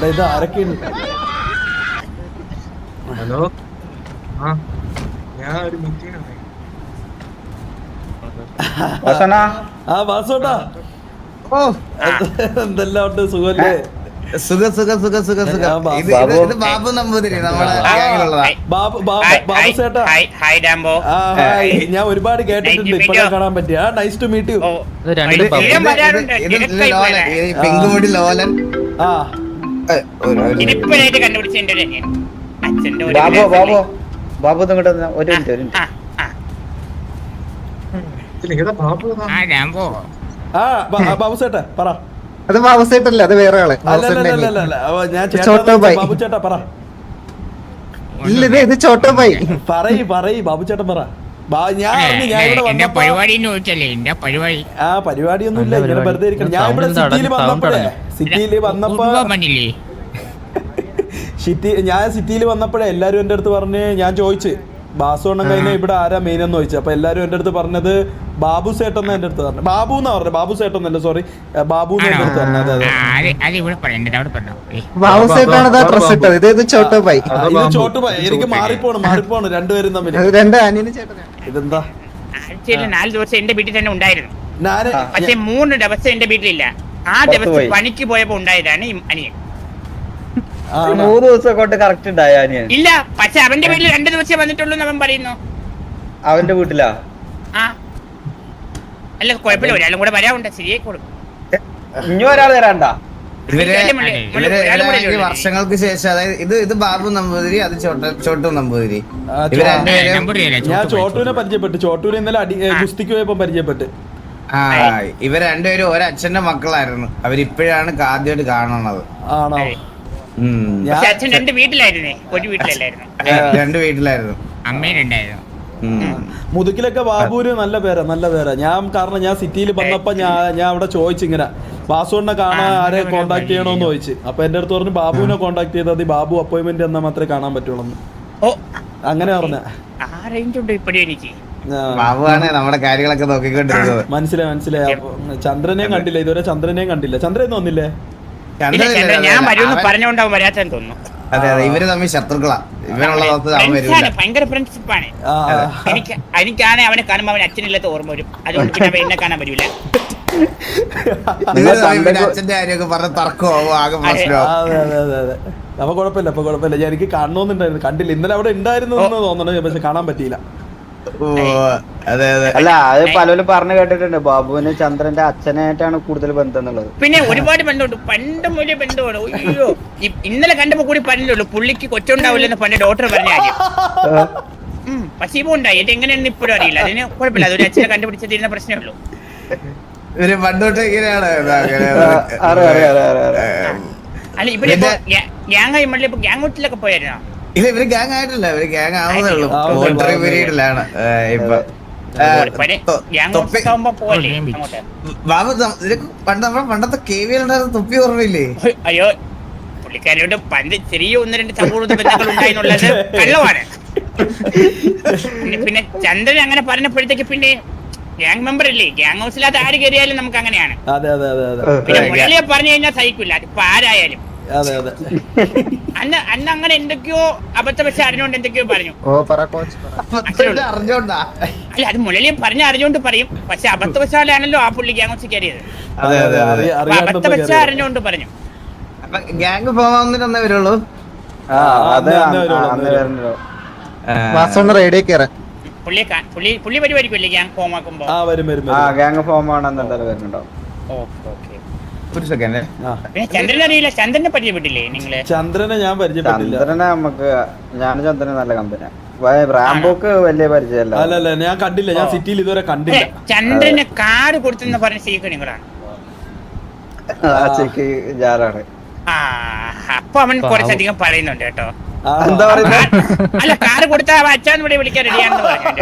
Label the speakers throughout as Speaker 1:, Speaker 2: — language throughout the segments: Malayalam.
Speaker 1: ഇത് ആരൊക്കെ
Speaker 2: ഹലോ ഞാൻ ഒരു മീറ്റിംഗ്
Speaker 1: വാസോട്ടാ എന്തെല്ലാം ഉണ്ട് സുഖല്ലേ
Speaker 3: ബാബു നമ്പൂതിരി
Speaker 1: ഞാൻ ഒരുപാട് കേട്ടിട്ടുണ്ട് ഇപ്പഴാ കാണാൻ പറ്റിയ നൈസ് ടു മീറ്റ് യു
Speaker 3: പിങ്കുമുടി ലോലൻ ബാബു ഒരു
Speaker 1: ബാബു ചേട്ടാ പറ
Speaker 4: അത് ബാബുസേട്ടല്ല, അത് വേറെ ആള്.
Speaker 1: ബാബു ചേട്ടാ പറ.
Speaker 4: ഇല്ല, ഇത് ചോട്ടോബായി.
Speaker 1: പറയ് ബാബു ചേട്ടൻ പറ. പരിപാടിയൊന്നും ഇല്ല, ഇങ്ങനെ വെറുതെ ഇരിക്കണം. ഞാൻ ഇവിടെ സിറ്റിയിൽ വന്നപ്പോഴേ എല്ലാരും എന്റെ അടുത്ത് പറഞ്ഞ്, ഞാൻ ചോദിച്ചു ബാസുവണ്ണം കഴിഞ്ഞ ഇവിടെ ആരാ മെയിൻ എന്ന് ചോദിച്ചു. അപ്പൊ എല്ലാരും എന്റെ അടുത്ത് പറഞ്ഞത് ബാബു സേട്ടെന്ന് എന്റെ അടുത്ത് പറഞ്ഞു. ബാബു എന്നാ പറഞ്ഞത്, ബാബു സേട്ടെന്നല്ല, സോറി, ബാബു എന്റെ അടുത്ത് പറഞ്ഞത്.
Speaker 4: ഇത് ചോട്ടുബായി.
Speaker 1: എനിക്ക് മാറിപ്പോണ് രണ്ടുപേരും തമ്മിൽ. ഇതെന്താ
Speaker 5: 4 ദിവസം എന്റെ വീട്ടിൽ തന്നെ ഉണ്ടായിരുന്നു, പക്ഷെ 3 ദിവസം എന്റെ വീട്ടിലില്ല. ആ ദിവസം പണിക്ക് പോയപ്പോ ഉണ്ടായതാണ് അനിയൻ.
Speaker 3: 3 ദിവസം കൊണ്ട് കറക്റ്റ് ഉണ്ടായ അനിയൻ
Speaker 5: ഇല്ല, പക്ഷെ അവന്റെ വീട്ടിൽ 2 ദിവസമേ വന്നിട്ടുള്ളൂ എന്ന് അവൻ പറയുന്നു.
Speaker 3: അവന്റെ വീട്ടിലാ?
Speaker 5: അല്ല കുഴപ്പമില്ല, ഒരാളും കൂടെ വരാറുണ്ട്, ശരിയായി കൊടുക്കും.
Speaker 3: ഇനി ഒരാൾ വരാണ്ടാ? വർഷങ്ങൾക്ക് ശേഷം, അതായത് ഇത് ബാബു നമ്പൂതിരി, അത് ചോട്ടു നമ്പൂതിരി.
Speaker 1: ഞാൻ ചോട്ടുവിനെ പരിചയപ്പെട്ടു. ചോട്ടുവിനെ ഇന്നലെ ഗുസ്തിക്ക് പോയപ്പോ പരിചയപ്പെട്ട്.
Speaker 3: ഇവർ രണ്ടുപേരും ഒരച്ഛന്റെ മക്കളായിരുന്നു. അവരിപ്പോഴാണ് ആദ്യമായിട്ട് കാണണത്.
Speaker 1: ആണോ?
Speaker 5: അച്ഛൻ 2 വീട്ടിലായിരുന്നേ, ഒരു വീട്ടിലല്ലായിരുന്നു.
Speaker 3: 2 വീട്ടിലായിരുന്നു,
Speaker 5: അമ്മേനുണ്ടായിരുന്നു.
Speaker 1: മുതുക്കിലൊക്കെ ബാബുവിന് നല്ല പേരാ. കാരണം ഞാൻ സിറ്റിയിൽ വന്നപ്പോ ഞാൻ അവിടെ ചോദിച്ചു, ഇങ്ങനെ വാസുവിനെ കാണാൻ ആരെ കോണ്ടാക്ട് ചെയ്യണോന്ന് ചോദിച്ചു. അപ്പൊ എന്റെ അടുത്ത് പറഞ്ഞു ബാബുവിനെ കോണ്ടാക്ട് ചെയ്താൽ മതി, ബാബു അപ്പോയിന്റ്മെന്റ് തന്നാൽ മാത്രമേ കാണാൻ പറ്റുള്ളൂ. അങ്ങനെ പറഞ്ഞ
Speaker 3: ബാബുവാണ് നമ്മുടെ കാര്യങ്ങളൊക്കെ നോക്കിക്കൊണ്ടിരുന്നത്.
Speaker 1: മനസ്സിലായി. ചന്ദ്രനെയും കണ്ടില്ല ഇതുവരെ. ചന്ദ്രൻ വന്നില്ലേ?
Speaker 5: ഞാൻ വരുമെന്ന് പറഞ്ഞോണ്ടാവും വരാത്തെന്ന് തോന്നുന്നു.
Speaker 3: അതെ, ഇവര് തമ്മിൽ ശത്രുക്കളാ.
Speaker 5: ഭയങ്കര ഫ്രണ്ട്ഷിപ്പാണ്. എനിക്കാണ് അവനെ കാണുമ്പോ അവൻ അച്ഛനില്ലാത്ത ഓർമ്മ വരും. അതുകൊണ്ട് പിന്നെ എന്നെ കാണാൻ വരില്ല.
Speaker 3: അച്ഛന്റെ കാര്യമൊക്കെ പറഞ്ഞ തർക്കമാവും, ആകെ പ്രശ്നമാവും.
Speaker 1: അപ്പൊ കുഴപ്പമില്ല. എനിക്ക് കാണണമെന്നുണ്ടായിരുന്നു, കണ്ടില്ല. ഇന്നലെ അവിടെ ഉണ്ടായിരുന്നു എന്ന് തോന്നണേ, പക്ഷെ കാണാൻ പറ്റിയില്ല.
Speaker 4: അല്ല, അത് പലരും പറഞ്ഞു കേട്ടിട്ടുണ്ട്, ബാബുവിന് ചന്ദ്രന്റെ അച്ഛനായിട്ടാണ് കൂടുതൽ ബന്ധം എന്നുള്ളത്.
Speaker 5: പിന്നെ ഒരുപാട് ബന്ധമുണ്ട്, പണ്ട് മുതലേ ബന്ധമാണ്. അയ്യോ, ഇന്നലെ കണ്ടപ്പോ കൂടി പറഞ്ഞുള്ളൂ പുള്ളിക്ക് കൊച്ചുണ്ടാവില്ലെന്ന് പണ്ട് ഡോക്ടർ പറഞ്ഞ കാര്യം. പക്ഷെ ഇപ്പൊ ഉണ്ടായി, ഇത് എങ്ങനെയാണെന്ന് ഇപ്പോഴും അറിയില്ല. അതിന് കുഴപ്പമില്ല, അതൊരു അച്ഛനെ കണ്ടുപിടിച്ചതിരുന്ന പ്രശ്നമേ ഉള്ളൂ.
Speaker 3: പണ്ടോട്ട് ഇങ്ങനെയാണ്.
Speaker 5: അല്ല, ഇവിടെ ഗ്യാങ് ഇപ്പൊ ഗ്യാങ്ങോട്ടിലൊക്കെ പോയായിരുന്നോ?
Speaker 3: ഇല്ല, ഇവര് ഗ്യാങ് ആയിട്ടില്ല, ഇവര് ഗ്യാങ് ആവുന്നേ ഉള്ളൂ. പീരീഡിലാണ് ഇപ്പൊ. ബാബു, പണ്ടത്തെ KVL ഉണ്ടായിരുന്ന തൊപ്പി ഓർമ്മയില്ലേ?
Speaker 5: അയ്യോ, പുള്ളിക്കാരിയോട് പണ്ട് ചെറിയ 1-2 സൗഹൃദ ബന്ധങ്ങൾ ഉണ്ടായിരുന്നുള്ളത് കള്ളമാണ്. പിന്നെ ചന്ദ്രൻ അങ്ങനെ പറഞ്ഞപ്പോഴത്തേക്ക് പിന്നെ ഗ്യാങ് മെമ്പർ അല്ലേ, ഗ്യാങ് ഹൗസിലത് ആര് കയറിയാലും നമുക്ക് അങ്ങനെയാണ്. പിന്നെ മുരളിയെ പറഞ്ഞു കഴിഞ്ഞാൽ സഹിക്കില്ല, അതിപ്പോ ആരായാലും. അന്ന് അങ്ങനെ എന്തൊക്കെയോ അബദ്ധവശ അറിഞ്ഞോണ്ട് എന്തൊക്കെയോ പറഞ്ഞു. അല്ല, അത് മുരളിയെ പറഞ്ഞ അറിഞ്ഞോണ്ട് പറയും, പക്ഷെ അബദ്ധവശാലാണല്ലോ ആ പുള്ളി ഗ്യാങ് ഹൗസിൽ കയറിയത്. അബദ്ധവശ അറിഞ്ഞോണ്ട് പറഞ്ഞു.
Speaker 3: ഗ്യാങ് പോവാന്നേ വരുള്ളൂ.
Speaker 5: പുള്ളി പരിപാടിക്കുമല്ലേ ഗ്യാങ് ഫോം ആക്കുമ്പോ? ചന്ദ്രനെ അറിയില്ല, ചന്ദ്രനെ പരിചയപ്പെട്ടില്ലേ നിങ്ങള്?
Speaker 1: ചന്ദ്രനെ ഞാൻ പരിചയപ്പെട്ടില്ല.
Speaker 4: ചന്ദ്രനെ നല്ല കമ്പനിയാ. റാംബോക്ക് വലിയ പരിചയമല്ല.
Speaker 1: അല്ലല്ല, ഞാൻ കണ്ടില്ല, ഞാൻ സിറ്റിയിൽ ഇതുവരെ കണ്ടില്ല.
Speaker 5: ചന്ദ്രന് കാറ് കൊടുത്തെന്ന് പറഞ്ഞ സീക്ക് നിങ്ങളാണ്. അപ്പൊ അവൻ കുറച്ചധികം പറയുന്നുണ്ട് കേട്ടോ.
Speaker 4: എന്താ പറയുന്നത്?
Speaker 5: അല്ല, കാറ് കൊടുത്താ അച്ഛൻ ഇവിടെ വിളിക്കാൻ റെഡിയാണെന്ന് പറഞ്ഞു.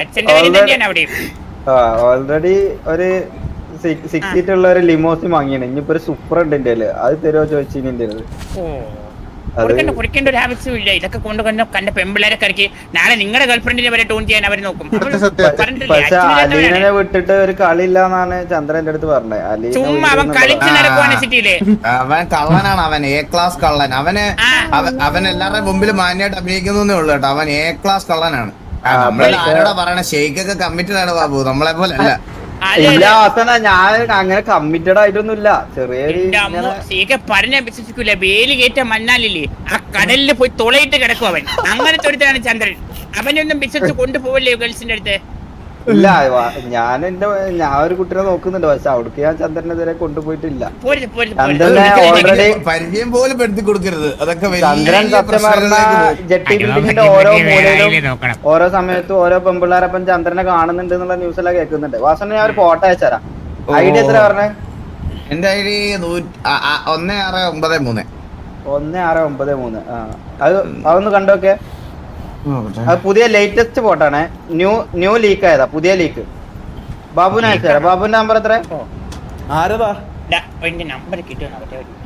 Speaker 5: അച്ഛന്റെ കാര്യം തന്നെയാണ് അവിടെ.
Speaker 4: ഓൾറെഡി ഒരു 6 സീറ്റ് ഉള്ള ഒരു ലിമോസിൻ വാങ്ങിയാണ്. ഇനിയിപ്പോ ഒരു സൂപ്പർ ഉണ്ട് എന്റെ, അത് തരുമോ ചോദിച്ചു.
Speaker 5: കുടിക്കേണ്ട ഒരു ആവശ്യമില്ല. ഇതൊക്കെ കൊണ്ടുകൊണ്ട് കണ്ട പെമ്പിള്ളേരെ കറക്കി നാളെ നിങ്ങളുടെ ഗേൾഫ്രണ്ടിനെ വരെ ടൂൺ ചെയ്യാൻ അവർ നോക്കും.
Speaker 4: പക്ഷെ അലീനെ വിട്ടിട്ട് ഒരു കളിയില്ല എന്നാണ് ചന്ദ്രന്റെ അടുത്ത് പറഞ്ഞത്.
Speaker 5: ചുമ്മാ അവൻ കളിച്ച് നടക്കുവാണ് സിറ്റിയില്.
Speaker 3: അവൻ കള്ളനാണ്, അവൻ എ ക്ലാസ് കള്ളൻ. അവൻ എല്ലാവരുടെ മുമ്പിൽ മാന്യമായിട്ട് അഭിനയിക്കുന്നേ ഉള്ളു കേട്ടോ. അവൻ എ ക്ലാസ് കള്ളനാണ്. നമ്മളെ ആരോടാ പറയണ, ഷെയ്ക്കൊക്കെ കമ്മിറ്റഡ് ആണ് ബാബു, നമ്മളെ പോലെ അല്ല.
Speaker 4: ഇല്ല അവസാന ഞാൻ അങ്ങനെ കമ്മിറ്റഡ് ആയിട്ടൊന്നുമില്ല. ചെറിയൊരു
Speaker 5: പറഞ്ഞ വിശ്വസിക്കൂല. വേലി കയറ്റ മണ്ണാലില്ലേ, ആ കടലിൽ പോയി തുളയിട്ട് കിടക്കും അവൻ. അങ്ങനത്തെ ഒരുത്തരാണ് ചന്ദ്രൻ. അവനൊന്നും വിശ്വസിച്ച് കൊണ്ടുപോവല്ലേ ഗേൾസിന്റെ അടുത്ത്?
Speaker 4: ഇല്ല ഞാൻ ഒരു കുട്ടിയെ നോക്കുന്നുണ്ട്, പക്ഷെ അവിടേക്ക് ഞാൻ ചന്ദ്രനെതിരെ കൊണ്ടുപോയിട്ടില്ല. ചന്ദ്രനെ ഓൾറെഡി
Speaker 3: പരിചയം പോലും പെടുത്തി കൊടുക്കരുത്. അതൊക്കെ
Speaker 4: ചന്ദ്രൻ സത്യം പറഞ്ഞ ജെട്ടി ബിൽഡിങ്ങിന്റെ ഓരോ മൂലയിലും ഓരോ സമയത്തും ഓരോ പെമ്പിള്ളേരപ്പം ചന്ദ്രനെ കാണുന്നുണ്ട് എന്നുള്ള ന്യൂസെല്ലാം കേൾക്കുന്നുണ്ട്. വാസന ഞാൻ ഒരു ഫോട്ടോ അയച്ചുതരാം. ഐഡി എത്ര പറഞ്ഞേ?
Speaker 3: എന്റെ ഐഡി 1693.
Speaker 4: 1693. അത് അതൊന്ന് കണ്ടോക്കെ. അത് പുതിയ ലേറ്റസ്റ്റ് ഫോട്ടോണ്. ന്യൂ ലീക്ക് ആയതാ, പുതിയ ലീക്ക്. ബാബുവിനെ അയച്ചുതരാം. ബാബുവിന്റെ നമ്പർ എത്ര?
Speaker 1: ആരതാ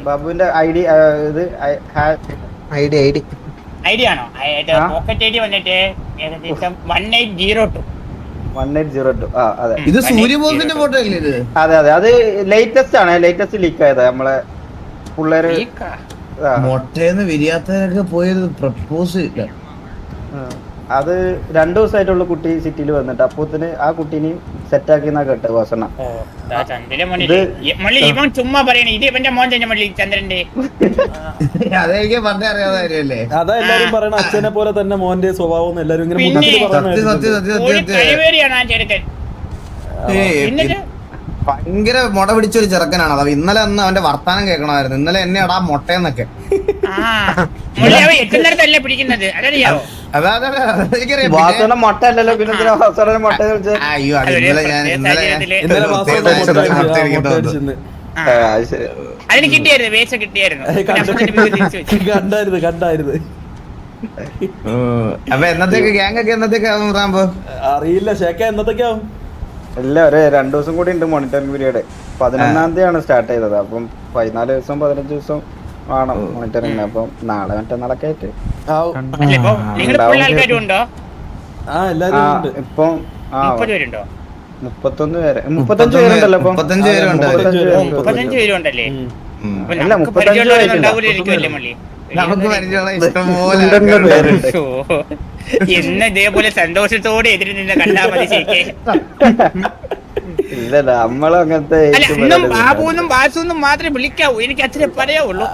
Speaker 4: ബാബുവിന്റെ ഐഡി? ഇത്
Speaker 5: ഐഡി ആണോ? പോക്കറ്റ് ഐഡി വന്നിട്ട് ഏകദേശം 1802.
Speaker 4: 1802. അതെ,
Speaker 3: ഇത് സൂര്യബോസിന്റെ ഫോട്ടോ അല്ലേ ഇത്?
Speaker 4: അതെ അതെ, അത് ലേറ്റസ്റ്റ് ആണ്. ലേറ്റസ്റ്റ് ലീക്ക് ആയതാ. നമ്മളെ പിള്ളേര്
Speaker 3: മൊട്ടേന്ന് വിരിയാത്തവരൊക്കെ പോയത് പ്രപ്പോസ്.
Speaker 4: അത് 2 ദിവസമായിട്ടുള്ള കുട്ടി സിറ്റിയിൽ വന്നിട്ട് അപ്പൂത്തിന് ആ കുട്ടീനെ സെറ്റ് ആക്കിന്നാ കേട്ടത് വാസന.
Speaker 5: ഇവൻ ചുമ്മാ പറയണേ ഇത് ഇവന്റെ മോൻ തന്നെ മള്ളി ചന്ദ്രന്റെ.
Speaker 3: അതെനിക്ക് പറഞ്ഞ അറിയാവുന്ന കാര്യല്ലേ.
Speaker 1: അതാ എല്ലാരും പറയണ അച്ഛനെ പോലെ തന്നെ മോന്റെ സ്വഭാവം എല്ലാരും
Speaker 5: കഴിവേറിയാണ് ആ ചെറുക്കൻ.
Speaker 3: ഭയങ്കര മുട പിടിച്ചൊരു ചെറുക്കനാണ്. അത് ഇന്നലെ അന്ന് അവന്റെ വർത്താനം കേൾക്കണമായിരുന്നു. ഇന്നലെ എന്നെ എടാ മൊട്ടയെന്നൊക്കെ.
Speaker 5: എത്തുന്നിടത്തല്ലേ പിടിക്കുന്നത്, അതറിയാവോ?
Speaker 4: വാസന മൊട്ട അല്ലല്ലോ, പിന്നെ മൊട്ട
Speaker 3: അയ്യോ അത് ഇന്നലെ ഞാൻ
Speaker 5: അതിന് കിട്ടിയായിരുന്നു, വേച്ച കിട്ടിയായിരുന്നു.
Speaker 1: കണ്ടായിരുന്നു.
Speaker 3: അപ്പൊ എന്നത്തേക്ക് ഗ്യാങ് ഒക്കെ എന്നത്തേക്ക് റാമ്പോ
Speaker 1: അറിയില്ല. ഷേക്ക എന്നത്തേക്കാവും?
Speaker 4: ഇല്ല, ഒരു 2 ദിവസം കൂടി ഉണ്ട് മോണിറ്ററിംഗ് പീരീഡ്. 11-ാം തീയതിയാണ് സ്റ്റാർട്ട് ചെയ്തത്. അപ്പം 14 ദിവസം 15 ദിവസം ആണ് മോണിറ്ററിംഗ്. അപ്പം നാളെ മറ്റന്നാളൊക്കെ ആയിട്ട് ഇപ്പം 31 പേര് 35 പേരുണ്ടല്ലോ. ഇപ്പം
Speaker 3: 35 പേരുണ്ട്.
Speaker 5: 35 പേരുണ്ടല്ലേ?
Speaker 4: അല്ല 35
Speaker 3: നമുക്ക് പരിചയമുള്ള ഇഷ്ടംപോലെ
Speaker 5: എന്ന് ഇതേപോലെ സന്തോഷത്തോടെ എതിര് നിന്ന് കണ്ടാ മതി.
Speaker 4: ഇല്ല നമ്മള് അങ്ങനത്തെ
Speaker 5: ബാബുന്നും ബാസുന്നും മാത്രമേ വിളിക്കാവൂ. എനിക്ക് അച്ഛനെ പറയാവുള്ളൂ.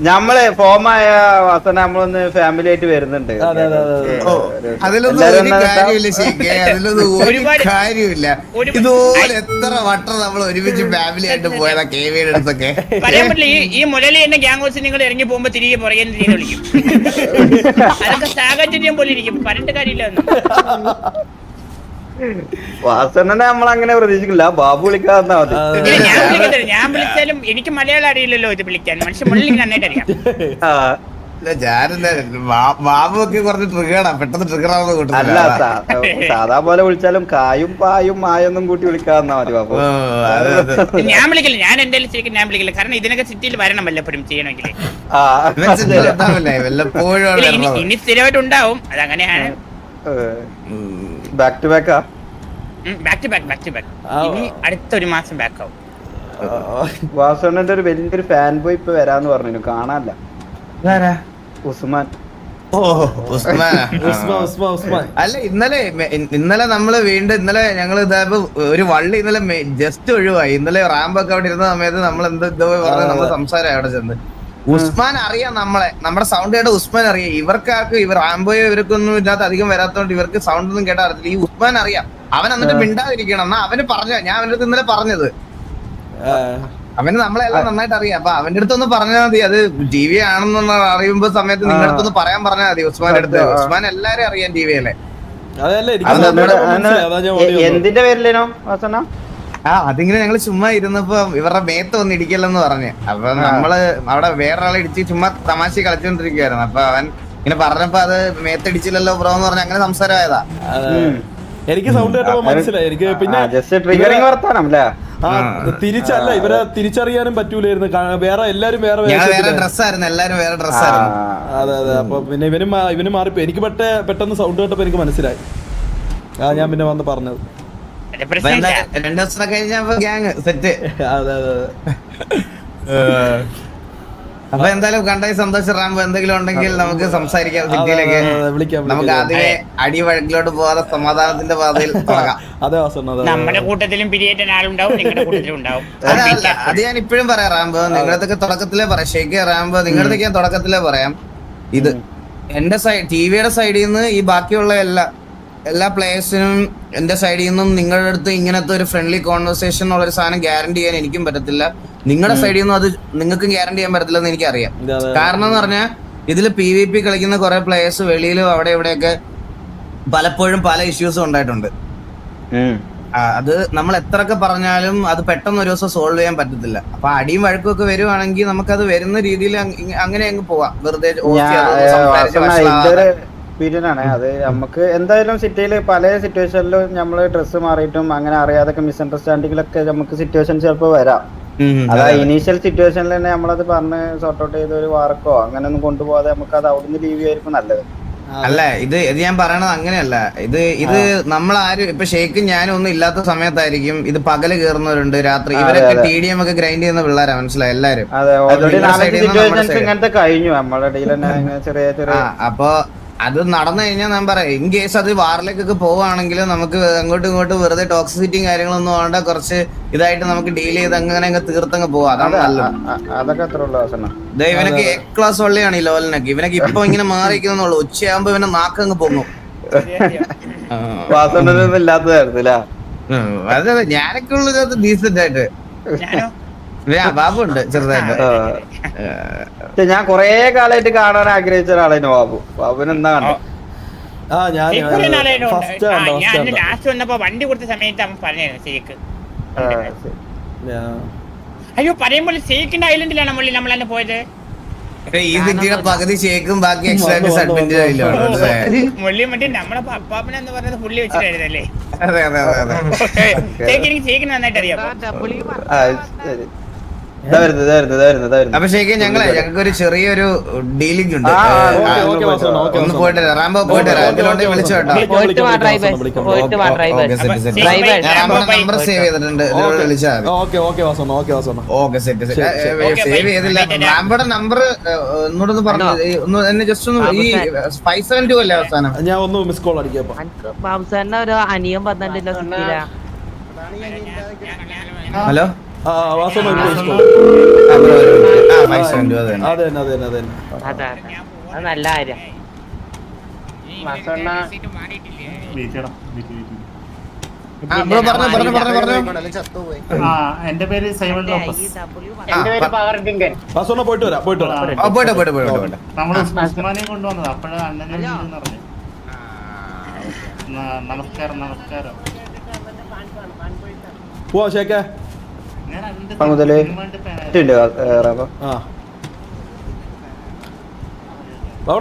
Speaker 4: നമ്മള് ഫോമായ വാസന നമ്മളൊന്ന് ഫാമിലി ആയിട്ട് വരുന്നുണ്ട്.
Speaker 3: അതിലൊന്നും കാര്യമില്ല. ഇതുപോലെ എത്ര വട്ടം നമ്മൾ ഒരുമിച്ച് ഫാമിലി ആയിട്ട് പോയതാ കേവിയുടെ അടുത്തൊക്കെ.
Speaker 5: പറയാൻ പറ്റില്ല. ഈ മുലലി എന്നെ ഗ്യാങ് ഹൗസിൽ നിങ്ങൾ ഇറങ്ങി പോകുമ്പോ തിരികെ പുറകെ തിരികെ വിളിക്കും. അതൊക്കെ സാഹചര്യം പോലെ ഇരിക്കും, പറഞ്ഞിട്ട് കാര്യമില്ല.
Speaker 4: വാസനെ നമ്മളങ്ങനെ പ്രതീക്ഷിക്കില്ല. ബാബു വിളിക്കാന്നാ മതി.
Speaker 5: ഞാൻ വിളിച്ചാലും എനിക്ക് മലയാളം അറിയില്ലല്ലോ ഇത് വിളിക്കാൻ. മനുഷ്യ മുള്ളിൽ നന്നായിട്ട് അറിയാം.
Speaker 3: ബാബുക്കെ കുറച്ച് ട്രിഗറാ, പെട്ടെന്ന് ട്രിഗർ ആവുന്ന കൂട്ടം.
Speaker 4: അല്ല സാധാ പോലെ വിളിച്ചാലും കായും പായും മായൊന്നും കൂട്ടി വിളിക്കാന്നാ മതി ബാബു.
Speaker 5: ഞാൻ വിളിക്കില്ല. ഞാൻ എന്തായാലും ശരിക്കും ഞാൻ വിളിക്കില്ല. കാരണം ഇതിനൊക്കെ സിറ്റിയിൽ വരണം വല്ലപ്പോഴും ചെയ്യണമെങ്കിൽ. ഇനി സ്ഥിരമായിട്ട് ഉണ്ടാവും. അതങ്ങനെയാണ്.
Speaker 4: ബാക്ക് ടു ബാക്കാ?
Speaker 5: Back to back. ഇനി അടുത്തൊരു മാസം ബാക്ക് ആവും.
Speaker 4: വാസണ്ണന്റെ ഒരു വലിയൊരു ഫാൻ ബോയ് ഇപ്പൊ വരാന്ന് പറഞ്ഞു. കാണാനല്ല. ഉസ്മാൻ.
Speaker 3: അല്ല ഇന്നലെ നമ്മള് വീണ്ടും ഇന്നലെ ഞങ്ങള് ഇതായപ്പോ ഒരു വള്ളി ഇന്നലെ ജസ്റ്റ് ഒഴിവായി. ഇന്നലെ റാമ്പൊക്കെ അവിടെ ഇരുന്ന സമയത്ത് നമ്മൾ എന്തോ പറഞ്ഞ നമ്മള് സംസാരം അവിടെ ചെന്ന്. ഉസ്മാൻ അറിയാം നമ്മുടെ സൗണ്ട് കേട്ട ഉസ്മാൻ അറിയാം. ഇവർക്കാർക്ക് റാംബോയോ ഇവർക്കൊന്നും ഇതിനകത്ത് അധികം വരാത്തോണ്ട് ഇവർക്ക് സൗണ്ട് ഒന്നും കേട്ടാ അറിയത്തില്ല. ഈ ഉസ്മാൻ അറിയാം. അവൻ എന്നിട്ട് മിണ്ടാതിരിക്കണം എന്നാ അവന് പറഞ്ഞ. ഞാൻ അവന്റെ അടുത്ത് ഇന്നലെ പറഞ്ഞത് അവന് നമ്മളെല്ലാം നന്നായിട്ട് അറിയാം. അപ്പൊ അവന്റെ അടുത്തൊന്ന് പറഞ്ഞാൽ മതി. അത് ടി വി ആണെന്ന് അറിയുമ്പോ സമയത്ത് നിങ്ങളുടെ അടുത്തൊന്ന് പറയാൻ പറഞ്ഞാൽ മതി ഉസ്മാന്റെ അടുത്ത്. ഉസ്മാൻ എല്ലാരും അറിയാം ടി വിയിലെ.
Speaker 4: എന്തിന്റെ പേരിലേനോ വാസന?
Speaker 3: അതിങ്ങനെ ഞങ്ങള് ചുമ്മാ ഇരുന്നപ്പോ ഇവരുടെ മേത്ത് ഒന്ന് ഇടിക്കല്ലെന്ന് പറഞ്ഞ്. അപ്പൊ നമ്മള് അവിടെ വേറൊരാളെ ഇടിച്ച് ചുമ്മാ തമാശ കളിച്ചോണ്ടിരിക്കുവായിരുന്നു. അപ്പൊ അവൻ ഇങ്ങനെ പറഞ്ഞപ്പോ അത് മേത്തടിച്ചില്ലല്ലോ ബ്രോ എന്ന് പറഞ്ഞ അങ്ങനെ സംസാരമായതാ.
Speaker 1: എനിക്ക് സൗണ്ട് കേട്ടപ്പോ മനസ്സിലായി. എനിക്ക് പിന്നെ
Speaker 4: ജസ്റ്റ് ട്രിഗറിംഗ് വർത്താനം അല്ലേ?
Speaker 1: തിരിച്ചല്ല ഇവരെ തിരിച്ചറിയാനും പറ്റൂലായിരുന്നു. വേറെ എല്ലാരും വേറെ
Speaker 3: ഡ്രസ്സായിരുന്നു, എല്ലാരും വേറെ ഡ്രസ്സായിരുന്നു.
Speaker 1: അതെ അതെ. അപ്പൊ പിന്നെ ഇവന് മാറിപ്പോ എനിക്ക് പെട്ടെന്ന് സൗണ്ട് കേട്ടപ്പോ എനിക്ക് മനസ്സിലായി. ഞാൻ പിന്നെ വന്ന് പറഞ്ഞത്
Speaker 3: 2 ദിവസം കഴിഞ്ഞപ്പോ ഗ്യാങ് സെറ്റ്.
Speaker 1: അതെ അതെ അതെ.
Speaker 3: അപ്പൊ എന്തായാലും കണ്ടായി സന്തോഷം. റാമ്പോ എന്തെങ്കിലും ഉണ്ടെങ്കിൽ നമുക്ക് സംസാരിക്കാം സിറ്റിയിലേക്ക്. നമുക്ക് ആദ്യമേ അടിവഴക്കിലോട്ട് പോകാതെ സമാധാനത്തിന്റെ പാതയിൽ തുടങ്ങാം.
Speaker 5: നമ്മുടെ കൂട്ടത്തിലും പിരിയേറ്റ ആളുണ്ടാവും, നിങ്ങളുടെ കൂട്ടത്തിലും ഉണ്ടാവും.
Speaker 3: അത് ഞാൻ ഇപ്പോഴും പറയാം റാമ്പോ, നിങ്ങളതൊക്കെ തുടക്കത്തിലേ പറയാം. ഷേക്ക് റാമ്പോ നിങ്ങളതൊക്കെ ഞാൻ തുടക്കത്തിലേ പറയാം. ഇത് എന്റെ ടിവിയുടെ സൈഡിൽ നിന്ന് ഈ ബാക്കിയുള്ള എല്ലാ പ്ലേയേഴ്സിനും എന്റെ സൈഡിൽ നിന്നും നിങ്ങളുടെ അടുത്ത് ഇങ്ങനത്തെ ഒരു ഫ്രണ്ട്ലി കോൺവെർസേഷൻ ഉള്ളൊരു സാധനം ഗ്യാരണ്ടി ചെയ്യാൻ എനിക്കും പറ്റത്തില്ല. നിങ്ങളുടെ സൈഡിൽ നിന്നും അത് നിങ്ങൾക്കും ഗ്യാരണ്ടി ചെയ്യാൻ പറ്റത്തില്ലെന്ന് എനിക്കറിയാം. കാരണം എന്ന് പറഞ്ഞാൽ ഇതിൽ PvP കളിക്കുന്ന കുറെ പ്ലേയേഴ്സ് വെളിയിലും അവിടെ ഇവിടെയൊക്കെ പലപ്പോഴും പല ഇഷ്യൂസും ഉണ്ടായിട്ടുണ്ട്. അത് നമ്മൾ എത്രയൊക്കെ പറഞ്ഞാലും അത് പെട്ടെന്ന് ഒരു ദിവസം സോൾവ് ചെയ്യാൻ പറ്റത്തില്ല. അപ്പൊ അടിയും വഴക്കും ഒക്കെ വരുവാണെങ്കിൽ നമുക്കത് വരുന്ന രീതിയിൽ അങ്ങനെ അങ്ങ് പോവാം. വെറുതെ
Speaker 4: എക്സ്പീരിയൻസ് ആണ് അത്. നമുക്ക് എന്തായാലും സിറ്റിയിൽ പല സിറ്റുവേഷനിലും നമ്മള് ഡ്രസ്സ് മാറിയിട്ടും അങ്ങനെ അറിയാതൊക്കെ മിസ്അണ്ടർസ്റ്റാൻഡിങ്ങിലൊക്കെ നമുക്ക് സിറ്റുവേഷൻ ചിലപ്പോൾ വരാം. അതാ ഇനീഷ്യൽ സിറ്റുവേഷനിൽ തന്നെ നമ്മളത് പറഞ്ഞ് സോർട്ട് ഔട്ട് ചെയ്ത ഒരു വാർക്കോ അങ്ങനെ ഒന്നും കൊണ്ടുപോകാതെ നമുക്ക് അത് അവിടുന്ന് ലീവ് ചെയ്യായിരിക്കും നല്ലത്.
Speaker 3: അല്ല ഇത് ഞാൻ പറയണത് അങ്ങനെയല്ല. ഇത് നമ്മളാരും ഇപ്പൊ ഷേക്കും ഞാനും ഒന്നും ഇല്ലാത്ത സമയത്തായിരിക്കും ഇത് പകല് കയറുന്നവരുണ്ട്, രാത്രി. ഇവരൊക്കെ TDM ഒക്കെ ഗ്രൈൻഡ് ചെയ്യുന്ന പിള്ളേരാ, മനസ്സിലായി എല്ലാരും.
Speaker 4: ഇങ്ങനത്തെ കഴിഞ്ഞു നമ്മുടെ ഇടയിൽ തന്നെ ചെറിയ
Speaker 3: അപ്പൊ അത് നടന്നു കഴിഞ്ഞാൽ ഞാൻ പറയാം, ഇൻ കേസ് അത് വാറിലേക്കൊക്കെ പോവുകയാണെങ്കിൽ നമുക്ക് അങ്ങോട്ടും ഇങ്ങോട്ടും വെറുതെ ടോക്സിസിറ്റിയും കാര്യങ്ങളൊന്നും വേണ്ട, കുറച്ച് ഇതായിട്ട് നമുക്ക് ഡീൽ ചെയ്ത് അങ്ങനെ അങ്ങ് തീർത്തങ്ങ് പോവാം. അതാണ് നല്ലത്.
Speaker 4: അതൊക്കെ അത്ര ഉള്ള
Speaker 3: ഇവനൊക്കെ A ക്ലാസ് വള്ളിയാണ് ഈ ലോലിനൊക്കെ. ഇവനൊക്കെ ഇപ്പൊ ഇങ്ങനെ മാറിക്കുന്നുള്ളൂ. ഉച്ചയാകുമ്പോ ഇവനെ നാക്കങ്ങ് പൊങ്ങും.
Speaker 4: ഇല്ലാത്തതായിരുന്നില്ല.
Speaker 3: അതെ ഞാനൊക്കെ ഉള്ളത് ഡീസന്റ് ആയിട്ട്. ബാബുണ്ട് ചെറുതായിട്ട്.
Speaker 4: ഞാൻ കൊറേ കാലമായിട്ട് കാണാൻ ആഗ്രഹിച്ച ഒരാളായിരുന്നു ബാബുവിന് എന്താ കണ്ടത്?
Speaker 5: ലാസ്റ്റ് വന്നപ്പോ വണ്ടി കൊടുത്ത സമയത്ത് അവൻ പറഞ്ഞായിരുന്നു ഷേക്ക്. അയ്യോ പറയുമ്പോൾ ഷേക്കിന്റെ ഐലൻഡിലാണ് നമ്മൾ തന്നെ പോയത്.
Speaker 3: ഈ സിറ്റിയുടെ പകുതി ഷേക്കും ബാക്കി എക്സ്ട്രാ
Speaker 5: മുള്ളി മറ്റേ നമ്മളെ പപ്പാപ്പന എന്ന് പറഞ്ഞത് പുള്ളി വെച്ചിട്ടായിരുന്നല്ലേ?
Speaker 3: അതെ അതെ അതെ.
Speaker 5: എനിക്ക് ഷേക്കിന് നന്നായിട്ട് അറിയാം.
Speaker 3: അപ്പൊ ശരിക്കും ഞങ്ങൾക്ക് ഒരു ചെറിയൊരു ഡീലിംഗ് ഉണ്ട്. ഒന്ന് പോയിട്ട് റാമ്പോ പോയിട്ട് വിളിച്ചു കേട്ടോ. നമ്പർ സേവ് ചെയ്തിട്ടുണ്ട്, വിളിച്ചാൽ സേവ് ചെയ്തില്ല. റാമ്പോടെ നമ്പർ ഒന്നുകൂടെ പറഞ്ഞു എന്നെ ജസ്റ്റ് ഒന്ന്. ഈ 572 അല്ലേ അവസാനം?
Speaker 1: ഞാൻ ഒന്ന് മിസ് കോൾ അടിക്കാം.
Speaker 2: ഒരു അനിയൻ പറഞ്ഞിട്ടില്ല.
Speaker 3: ഹലോ
Speaker 2: നല്ല കാര്യം.
Speaker 6: എന്റെ പേര് സൈമൺ ലോപ്പസ്.
Speaker 1: പോയിട്ട് വരാം.
Speaker 6: നമ്മള് ഉസ്മാനെ കൊണ്ടുവന്നത് അപ്പോഴാണ് അണ്ണനെ പറഞ്ഞു. നമസ്കാരം.
Speaker 1: പോവാ ഷേക്കെ.
Speaker 6: ഞാൻ
Speaker 4: മുതല്
Speaker 6: സിനിമ
Speaker 1: ആ